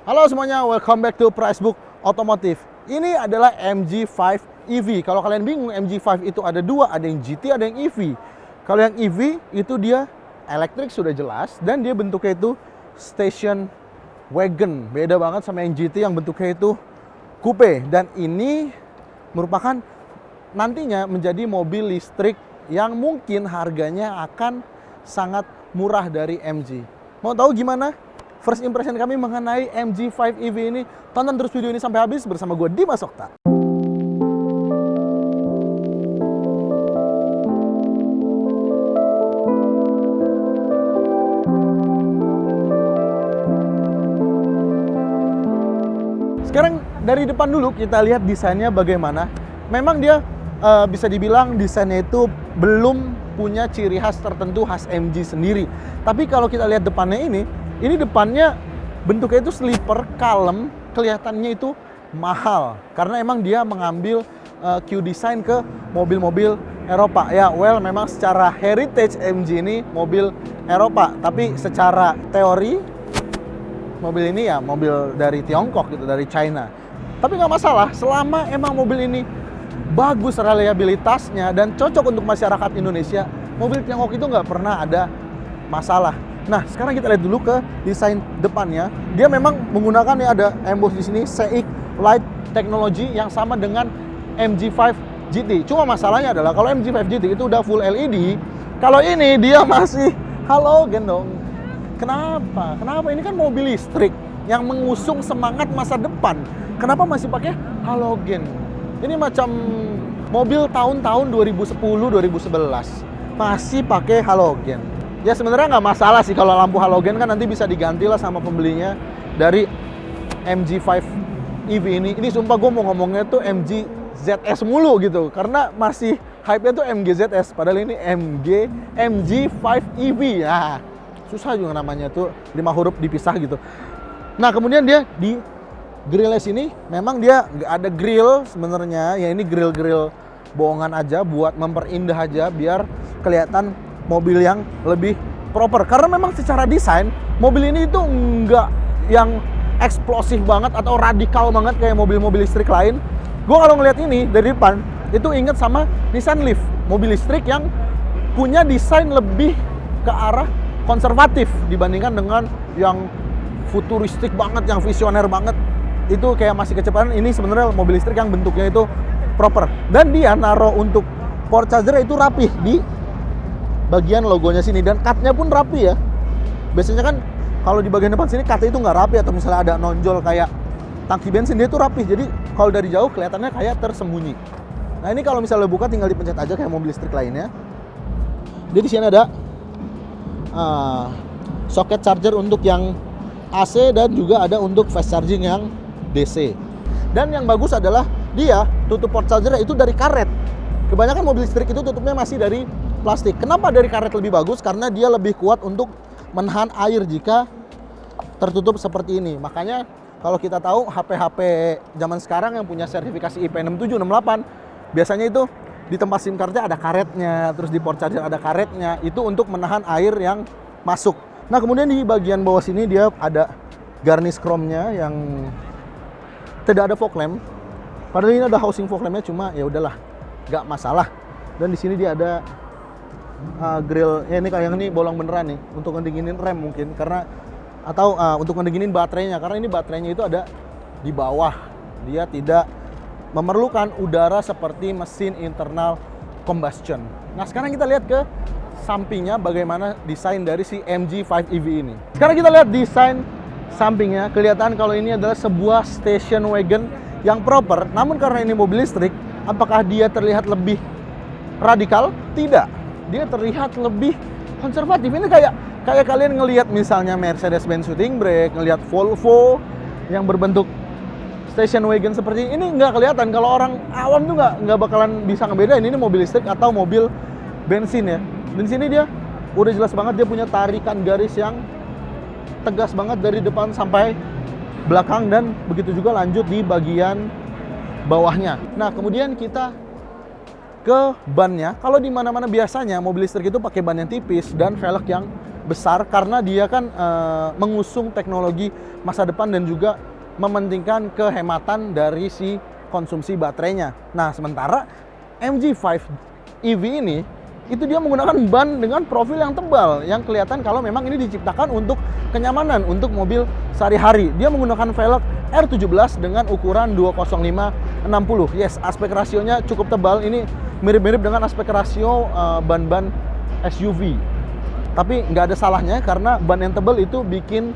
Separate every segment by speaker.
Speaker 1: Halo semuanya, welcome back to Pricebook Otomotif. Ini adalah MG5 EV. Kalau kalian bingung, MG5 itu ada dua, ada yang GT, ada yang EV. Kalau yang EV itu dia elektrik sudah jelas, dan dia bentuknya itu station wagon. Beda banget sama yang GT yang bentuknya itu coupe. Dan ini merupakan nantinya menjadi mobil listrik yang mungkin harganya akan sangat murah dari MG. Mau tahu gimana first impression kami mengenai MG5 EV ini? Tonton terus video ini sampai habis bersama gue, Dimas Okta. Sekarang dari depan dulu kita lihat desainnya bagaimana. Memang dia bisa dibilang desainnya itu belum punya ciri khas tertentu khas MG sendiri. Tapi kalau kita lihat depannya ini depannya bentuknya itu sleeper, kalem, kelihatannya itu mahal. Karena emang dia mengambil Q design ke mobil-mobil Eropa. Ya, well memang secara heritage MG ini mobil Eropa. Tapi secara teori, mobil ini ya mobil dari Tiongkok gitu, dari China. Tapi nggak masalah, selama emang mobil ini bagus reliabilitasnya dan cocok untuk masyarakat Indonesia, mobil Tiongkok itu nggak pernah ada masalah. Nah, sekarang kita lihat dulu ke desain depannya. Dia memang menggunakan ya ada emboss di sini CX Light Technology yang sama dengan MG5 GT. Cuma masalahnya adalah kalau MG5 GT itu udah full LED, kalau ini dia masih halogen dong. Kenapa? Kenapa? Ini kan mobil listrik yang mengusung semangat masa depan. Kenapa masih pakai halogen? Ini macam mobil tahun-tahun 2010-2011 masih pakai halogen. Ya sebenarnya nggak masalah sih kalau lampu halogen kan nanti bisa diganti lah sama pembelinya dari MG5 EV ini. Ini sumpah gue mau ngomongnya tuh MG ZS mulu gitu. Karena masih hype-nya tuh MG ZS. Padahal ini MG5 EV. Ya susah juga namanya tuh, 5 huruf dipisah gitu. Nah kemudian dia di grillnya sini memang dia nggak ada grill sebenarnya. Ya ini grill bohongan aja buat memperindah aja biar kelihatan mobil yang lebih proper. Karena memang secara desain mobil ini itu nggak yang eksplosif banget atau radikal banget kayak mobil-mobil listrik lain. Gue kalau ngeliat ini dari depan itu inget sama Nissan Leaf, mobil listrik yang punya desain lebih ke arah konservatif dibandingkan dengan yang futuristik banget, yang visioner banget. Itu kayak masih kecepatan. Ini sebenarnya mobil listrik yang bentuknya itu proper. Dan dia naruh untuk port charger itu rapih di bagian logonya sini, dan cut-nya pun rapi ya. Biasanya kan kalau di bagian depan sini cut-nya itu nggak rapi, atau misalnya ada nonjol kayak tangki bensin, dia itu rapi. Jadi kalau dari jauh kelihatannya kayak tersembunyi. Nah ini kalau misalnya buka tinggal dipencet aja kayak mobil listrik lainnya. Jadi di sini ada soket charger untuk yang AC dan juga ada untuk fast charging yang DC. Dan yang bagus adalah dia tutup port charger itu dari karet. Kebanyakan mobil listrik itu tutupnya masih dari plastik. Kenapa dari karet lebih bagus? Karena dia lebih kuat untuk menahan air jika tertutup seperti ini. Makanya kalau kita tahu HP-HP zaman sekarang yang punya sertifikasi IP6768, biasanya itu di tempat SIM card-nya ada karetnya, terus di port charger ada karetnya, itu untuk menahan air yang masuk. Nah, kemudian di bagian bawah sini dia ada garnish chrome-nya yang tidak ada fog lamp. Padahal ini ada housing fog lamp-nya, cuma ya udahlah, nggak masalah. Dan di sini dia ada grill, ya ini kayak yang ini bolong beneran nih untuk ngedinginin rem mungkin, karena atau untuk ngedinginin baterainya, karena ini baterainya itu ada di bawah. Dia tidak memerlukan udara seperti mesin internal combustion. Nah sekarang kita lihat ke sampingnya bagaimana desain dari si MG5 EV ini. Sekarang kita lihat desain sampingnya, kelihatan kalau ini adalah sebuah station wagon yang proper. Namun karena ini mobil listrik, apakah dia terlihat lebih radikal? Tidak. Dia terlihat lebih konservatif. Ini kayak kalian ngelihat misalnya Mercedes-Benz shooting brake, ngelihat Volvo yang berbentuk station wagon seperti ini nggak kelihatan. Kalau orang awam tuh nggak bakalan bisa ngebedain ini mobil listrik atau mobil bensin ya. Dan sini dia udah jelas banget, dia punya tarikan garis yang tegas banget dari depan sampai belakang, dan begitu juga lanjut di bagian bawahnya. Nah kemudian kita ke bannya. Kalau di mana-mana biasanya mobil listrik itu pakai ban yang tipis dan velg yang besar karena dia kan mengusung teknologi masa depan dan juga mementingkan kehematan dari si konsumsi baterainya. Nah, sementara MG5 EV ini itu dia menggunakan ban dengan profil yang tebal yang kelihatan kalau memang ini diciptakan untuk kenyamanan untuk mobil sehari-hari. Dia menggunakan velg R17 dengan ukuran 205/60. Yes, aspek rasionya cukup tebal. Ini mirip-mirip dengan aspek rasio ban-ban SUV. Tapi nggak ada salahnya karena ban yang tebal itu bikin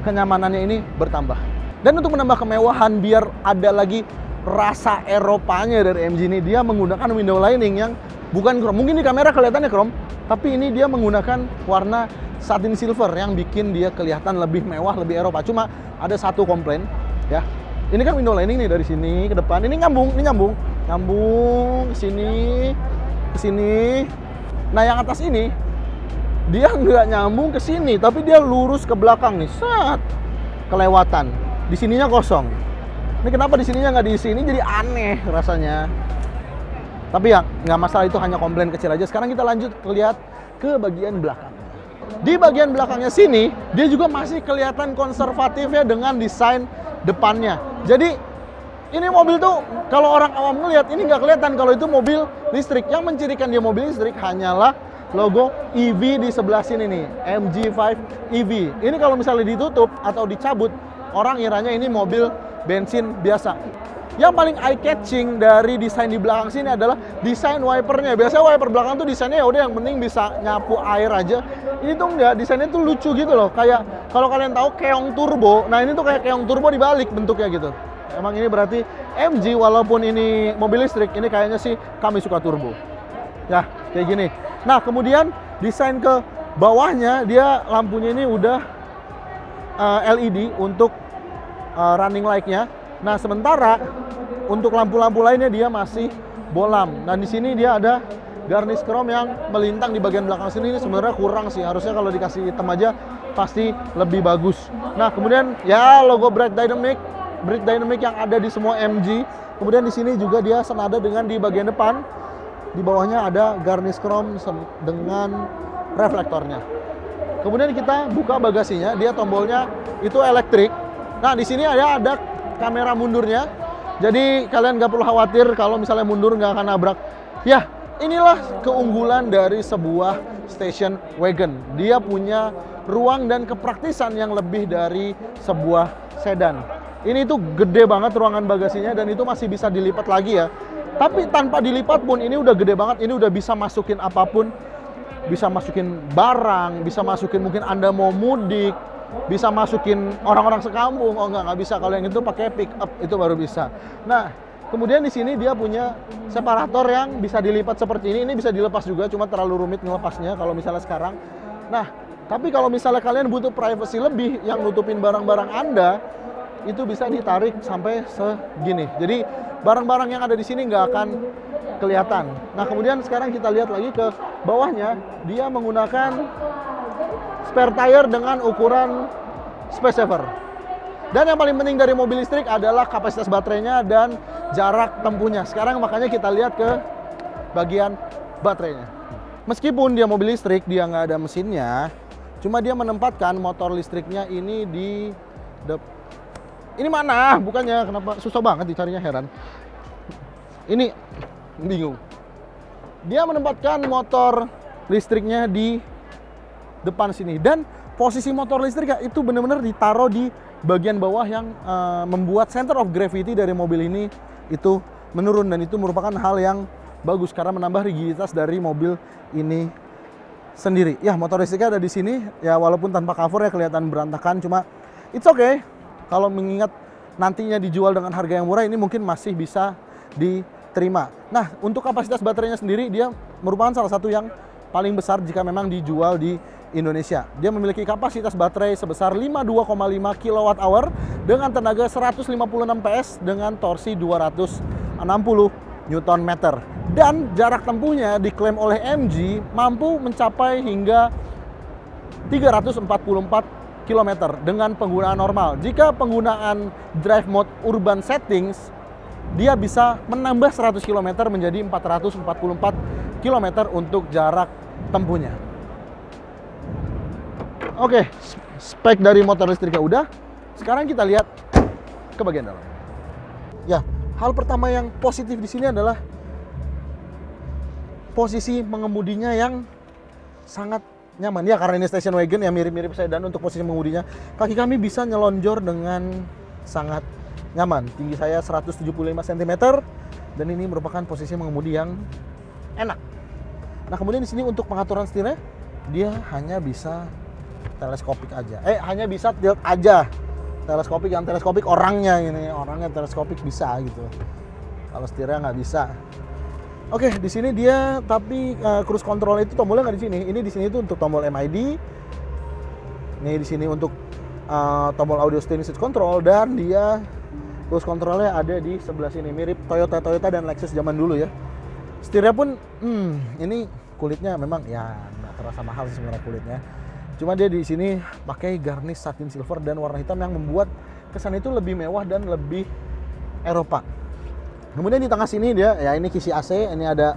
Speaker 1: kenyamanannya ini bertambah. Dan untuk menambah kemewahan biar ada lagi rasa Eropanya dari MG ini, dia menggunakan window lining yang bukan chrome. Mungkin di kamera kelihatannya chrome, tapi ini dia menggunakan warna satin silver yang bikin dia kelihatan lebih mewah, lebih Eropa. Cuma ada satu komplain, ya. Ini kan window lining nih dari sini ke depan. Ini nyambung ke sini. Nah, yang atas ini dia nggak nyambung ke sini, tapi dia lurus ke belakang nih. Set. Kelewatan. Di sininya kosong. Ini kenapa di sininya nggak diisi? Ini jadi aneh rasanya. Tapi ya nggak masalah, itu hanya komplain kecil aja. Sekarang kita lanjut lihat ke bagian belakang. Di bagian belakangnya sini, dia juga masih kelihatan konservatifnya dengan desain depannya. Jadi ini mobil tuh kalau orang awam ngelihat ini nggak kelihatan kalau itu mobil listrik. Yang mencirikan dia mobil listrik hanyalah logo EV di sebelah sini nih, MG5 EV. Ini kalau misalnya ditutup atau dicabut, orang ngiranya ini mobil bensin biasa. Yang paling eye-catching dari desain di belakang sini adalah desain wipernya. Biasanya wiper belakang tuh desainnya ya udah yang penting bisa nyapu air aja. Ini tuh enggak, desainnya tuh lucu gitu loh. Kayak kalau kalian tahu keong turbo, nah ini tuh kayak keong turbo dibalik bentuknya gitu. Emang ini berarti MG walaupun ini mobil listrik, ini kayaknya sih kami suka turbo. Ya, kayak gini. Nah, kemudian desain ke bawahnya, dia lampunya ini udah LED untuk running light-nya. Nah, sementara untuk lampu-lampu lainnya dia masih bolam. Dan di sini dia ada garnish chrome yang melintang di bagian belakang sini. Ini sebenarnya kurang sih. Harusnya kalau dikasih hitam aja pasti lebih bagus. Nah, kemudian ya logo Brake Dynamic yang ada di semua MG. Kemudian di sini juga dia senada dengan di bagian depan. Di bawahnya ada garnish chrome dengan reflektornya. Kemudian kita buka bagasinya, dia tombolnya itu elektrik. Nah, di sini ada kamera mundurnya. Jadi kalian nggak perlu khawatir kalau misalnya mundur nggak akan nabrak. Ya, inilah keunggulan dari sebuah station wagon. Dia punya ruang dan kepraktisan yang lebih dari sebuah sedan. Ini tuh gede banget ruangan bagasinya dan itu masih bisa dilipat lagi ya. Tapi tanpa dilipat pun ini udah gede banget. Ini udah bisa masukin apapun. Bisa masukin barang, bisa masukin mungkin Anda mau mudik, bisa masukin orang-orang sekampung. Oh nggak bisa, kalau yang itu pakai pick up itu baru bisa. Nah, kemudian di sini dia punya separator yang bisa dilipat seperti ini. Ini bisa dilepas juga, cuma terlalu rumit ngelepasnya kalau misalnya sekarang. Nah, tapi kalau misalnya kalian butuh privacy lebih yang nutupin barang-barang Anda, itu bisa ditarik sampai segini. Jadi barang-barang yang ada di sini nggak akan kelihatan. Nah, kemudian sekarang kita lihat lagi ke bawahnya, dia menggunakan spare tire dengan ukuran space saver. Dan yang paling penting dari mobil listrik adalah kapasitas baterainya dan jarak tempuhnya. Sekarang makanya kita lihat ke bagian baterainya. Meskipun dia mobil listrik, dia nggak ada mesinnya, cuma dia menempatkan motor listriknya ini di ini mana? Bukannya, kenapa susah banget dicarinya, heran. Ini bingung. Dia menempatkan motor listriknya di depan sini, dan posisi motor listrik itu benar-benar ditaruh di bagian bawah yang membuat center of gravity dari mobil ini itu menurun, dan itu merupakan hal yang bagus karena menambah rigiditas dari mobil ini sendiri. Ya, motor listriknya ada di sini ya, walaupun tanpa cover ya kelihatan berantakan, cuma it's okay. Kalau mengingat nantinya dijual dengan harga yang murah, ini mungkin masih bisa diterima. Nah, untuk kapasitas baterainya sendiri, dia merupakan salah satu yang paling besar jika memang dijual di Indonesia. Dia memiliki kapasitas baterai sebesar 52,5 kWh dengan tenaga 156 PS dengan torsi 260 Nm. Dan jarak tempuhnya diklaim oleh MG mampu mencapai hingga 344 km dengan penggunaan normal. Jika penggunaan drive mode urban settings, dia bisa menambah 100 km menjadi 444 km untuk jarak tempuhnya. Oke, spek dari motor listriknya udah. Sekarang kita lihat ke bagian dalam. Ya, hal pertama yang positif di sini adalah posisi mengemudinya yang sangat nyaman. Ya, karena ini station wagon yang mirip-mirip sedan, untuk posisi mengemudinya kaki kami bisa nyelonjor dengan sangat nyaman. Tinggi saya 175 cm dan ini merupakan posisi mengemudi yang enak. Nah, kemudian di sini untuk pengaturan setirnya dia hanya bisa teleskopik aja. Hanya bisa tilt aja. Teleskopik, yang teleskopik orangnya teleskopik bisa gitu. Kalau setirnya nggak bisa. Oke, di sini dia tapi cruise control itu tombolnya nggak di sini. Ini di sini itu untuk tombol MID. Ini di sini untuk tombol audio steering switch control, dan dia cruise controlnya ada di sebelah sini, mirip Toyota dan Lexus zaman dulu ya. Setirnya pun ini kulitnya memang ya nggak terasa mahal sih sebenarnya kulitnya. Cuma dia di sini pakai garnish satin silver dan warna hitam yang membuat kesan itu lebih mewah dan lebih Eropa. Kemudian di tengah sini dia, ya ini kisi AC, ini ada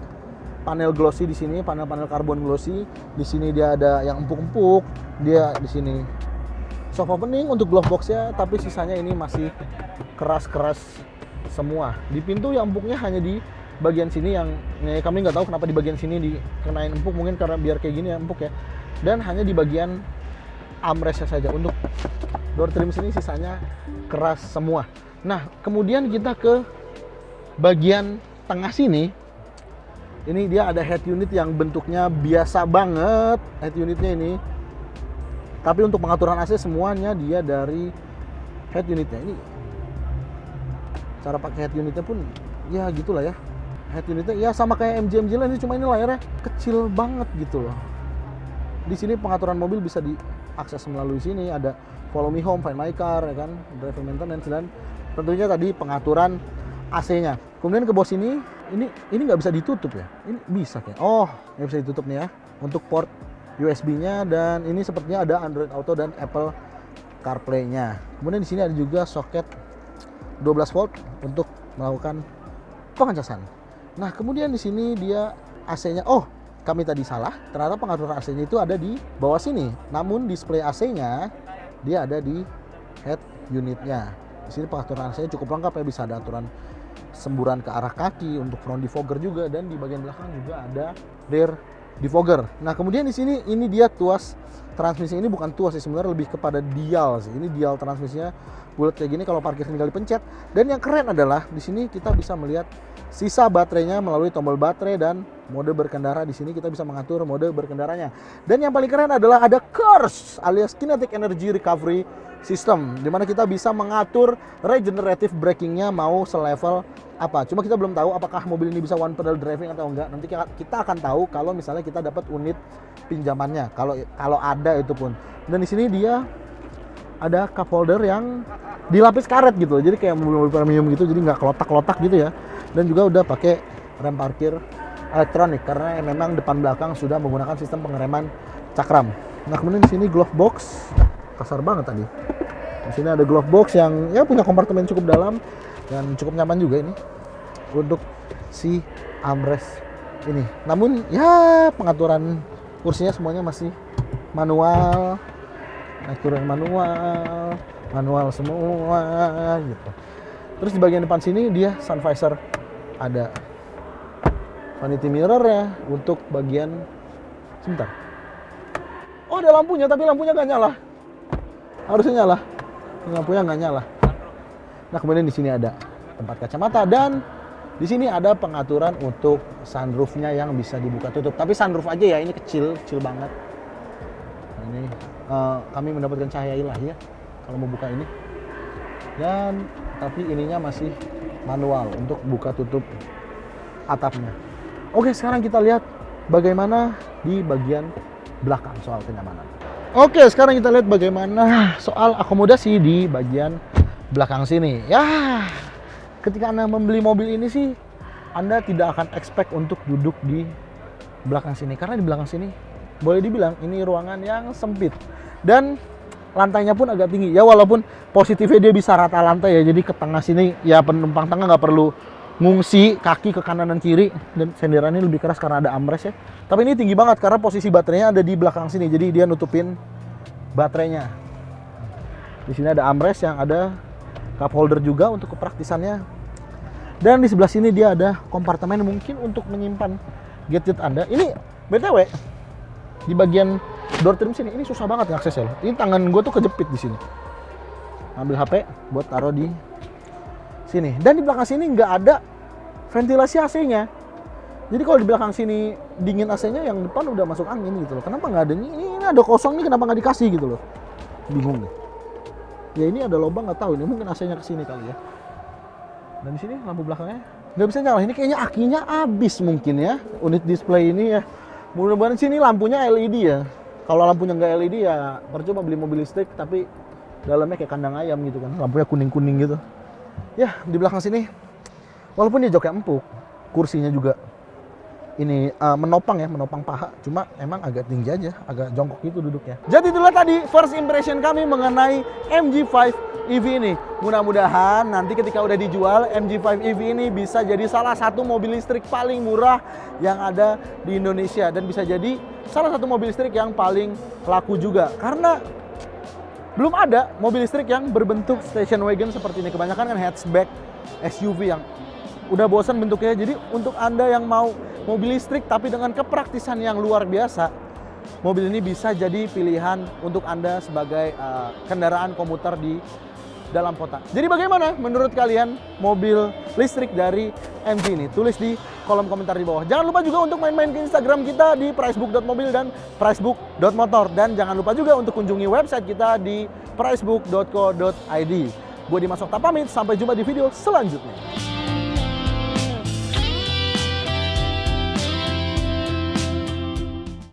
Speaker 1: panel glossy di sini, panel karbon glossy. Di sini dia ada yang empuk-empuk. Dia di sini soft opening untuk glove box-nya, tapi sisanya ini masih keras-keras semua. Di pintu yang empuknya hanya di bagian sini, yang kami nggak tahu kenapa di bagian sini dikenain empuk, mungkin karena biar kayak gini ya empuk ya. Dan hanya di bagian armrest saja. Untuk door trim sini sisanya keras semua. Nah, kemudian kita ke bagian tengah sini. Ini dia ada head unit yang bentuknya biasa banget head unitnya ini. Tapi untuk pengaturan AC semuanya dia dari head unitnya. Ini cara pakai head unitnya pun ya gitulah ya. Head unitnya ya sama kayak MG lain, cuma ini layarnya kecil banget gitu loh. Di sini pengaturan mobil bisa diakses melalui sini, ada follow me home, find my car, ya kan, driver maintenance, dan tentunya tadi pengaturan AC-nya. Kemudian ke bawah sini, ini nggak bisa ditutup ya? Ini bisa kayak, oh nggak bisa ditutup nih ya, untuk port USB-nya, dan ini sepertinya ada Android Auto dan Apple CarPlay-nya. Kemudian di sini ada juga soket 12 volt untuk melakukan pengecasan. Nah, kemudian di sini dia AC-nya, oh kami tadi salah, ternyata pengaturan AC-nya itu ada di bawah sini. Namun display AC-nya dia ada di head unitnya. Di sini pengaturan AC-nya cukup lengkap ya, bisa ada aturan semburan ke arah kaki, untuk front defogger juga, dan di bagian belakang juga ada rear defogger. Nah, kemudian di sini ini dia tuas transmisi. Ini bukan tuas sih, sebenarnya lebih kepada dial sih. Ini dial transmisinya bulat kayak gini, kalau parkir tinggal dipencet. Dan yang keren adalah di sini kita bisa melihat sisa baterainya melalui tombol baterai dan mode berkendara. Di sini kita bisa mengatur mode berkendaranya. Dan yang paling keren adalah ada KERS alias Kinetic Energy Recovery System, dimana kita bisa mengatur regenerative braking-nya mau selevel apa. Cuma kita belum tahu apakah mobil ini bisa one pedal driving atau enggak. Nanti kita akan tahu kalau misalnya kita dapat unit pinjamannya, kalau ada itu pun. Dan di sini dia ada cup holder yang dilapis karet gitu, jadi kayak mobil-mobil premium gitu, jadi nggak kelotak-kelotak gitu ya. Dan juga udah pakai rem parkir elektronik karena memang depan belakang sudah menggunakan sistem pengereman cakram. Nah, kemudian di sini glove box, kasar banget tadi. Di sini ada glove box yang ya punya kompartemen cukup dalam dan cukup nyaman juga ini untuk si armrest ini. Namun ya pengaturan kursinya semuanya masih manual, aturan manual semua gitu. Terus di bagian depan sini dia sun visor, ada vanity mirror ya untuk bagian sebentar. Oh, ada lampunya, tapi lampunya nggak nyala. Harusnya nyala. Lampunya nggak nyala. Nah, kemudian di sini ada tempat kacamata, dan di sini ada pengaturan untuk sunroofnya yang bisa dibuka tutup. Tapi sunroof aja ya, ini kecil banget. Nah, ini kami mendapatkan cahaya ilahi ya kalau mau buka ini. Dan tapi ininya masih manual untuk buka tutup atapnya. Oke, sekarang kita lihat bagaimana di bagian belakang soal kenyamanan. Oke, sekarang kita lihat bagaimana soal akomodasi di bagian belakang sini. Ya, ketika Anda membeli mobil ini sih, Anda tidak akan expect untuk duduk di belakang sini. Karena di belakang sini, boleh dibilang ini ruangan yang sempit. Dan lantainya pun agak tinggi. Ya, walaupun positifnya dia bisa rata lantai ya. Jadi ke tengah sini, ya penumpang tengah nggak perlu ngungsi kaki ke kanan dan kiri. Dan senderannya lebih keras karena ada armrest ya. Tapi ini tinggi banget karena posisi baterainya ada di belakang sini. Jadi dia nutupin baterainya. Di sini ada armrest yang ada cup holder juga untuk kepraktisannya. Dan di sebelah sini dia ada kompartemen mungkin untuk menyimpan gadget Anda. Ini BTW di bagian door trim sini ini susah banget ngaksesnya loh. Ini tangan gue tuh kejepit di sini. Ambil HP buat taruh di sini. Dan di belakang sini nggak ada ventilasi AC-nya. Jadi kalau di belakang sini dingin AC-nya, yang depan udah masuk angin gitu loh. Kenapa nggak ada? Ini ada kosong nih, kenapa nggak dikasih gitu loh? Bingung nih. Ya ini ada lubang, nggak tahu ini mungkin AC-nya kesini kali ya. Dan di sini lampu belakangnya nggak bisa nyala. Ini kayaknya akinya habis mungkin ya. Unit display ini ya. Mudah-mudahan sini lampunya LED ya. Kalau lampunya nggak LED ya percuma beli mobil listrik, tapi dalamnya kayak kandang ayam gitu kan. Lampunya kuning-kuning gitu. Ya di belakang sini walaupun dia joknya empuk, kursinya juga ini menopang paha, cuma emang agak tinggi aja, agak jongkok gitu duduknya. Jadi itulah tadi first impression kami mengenai MG5 EV ini. Mudah-mudahan nanti ketika udah dijual, MG5 EV ini bisa jadi salah satu mobil listrik paling murah yang ada di Indonesia, dan bisa jadi salah satu mobil listrik yang paling laku juga. Karena belum ada mobil listrik yang berbentuk station wagon seperti ini. Kebanyakan kan hatchback, SUV yang udah bosan bentuknya. Jadi untuk Anda yang mau mobil listrik tapi dengan kepraktisan yang luar biasa, mobil ini bisa jadi pilihan untuk Anda sebagai kendaraan komuter di dalam kota. Jadi bagaimana menurut kalian mobil listrik dari MG ini? Tulis di kolom komentar di bawah. Jangan lupa juga untuk main-main ke Instagram kita di pricebook.mobil dan pricebook.motor. Dan jangan lupa juga untuk kunjungi website kita di pricebook.co.id. Gue Dimas Okta pamit, sampai jumpa di video selanjutnya.